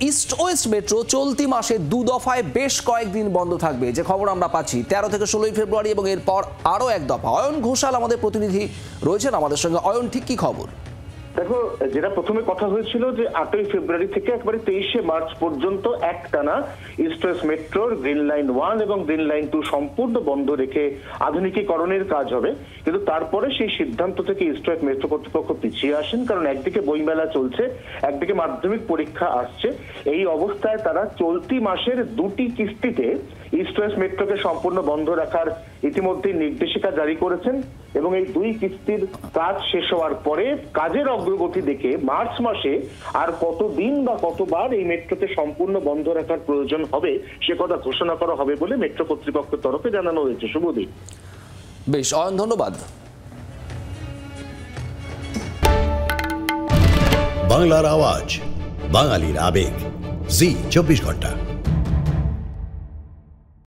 East West metro চলতি মাসে 2 দফায় বেশ কয়েকদিন বন্ধ থাকবে, যে খবর আমরা পাচ্ছি 13 থেকে 16 ফেব্রুয়ারি এবং এরপর আরও এক দফা। অয়ন ঘোষাল আমাদের প্রতিনিধি রয়েছেন আমাদের সঙ্গে। অয়ন, ঠিক কি খবর? দেখো, যেটা প্রথমে কথা হয়েছিল যে 8ই ফেব্রুয়ারি থেকে একবারে 23শে মার্চ পর্যন্ত একটানা ইস্ট ওয়েস্ট মেট্রোর গ্রিন লাইন 1 এবং গ্রিন লাইন 2 সম্পূর্ণ বন্ধ রেখে আধুনিকীকরণের কাজ হবে, কিন্তু তারপরে সেই সিদ্ধান্ত থেকে ইস্ট ওয়েস্ট মেট্রো কর্তৃপক্ষ পিছিয়ে আসেন। কারণ একদিকে বইমেলা চলছে, একদিকে মাধ্যমিক পরীক্ষা আসছে। এই অবস্থায় তারা চলতি মাসের 2টি কিস্তিতে ইস্ট ওয়েস্ট মেট্রোকে সম্পূর্ণ বন্ধ রাখার ইতিমধ্যে নির্দেশিকা জারি করেছেন এবং এই 2 কিস্তির কাজ শেষ হওয়ার পরে কাজের অগ্রগতি দেখে মার্চ মাসে আর কতদিন বা কতবার এই মেট্রোকে সম্পূর্ণ বন্ধ রাখার প্রয়োজন হবে সে কথা ঘোষণা করা হবে বলে মেট্রো কর্তৃপক্ষের তরফে জানানো হয়েছে। শুভদীপ। বেশ, অয়ন, ধন্যবাদ। বাংলার আওয়াজ, বাঙালির আবেগ, জি 24 ঘন্টা।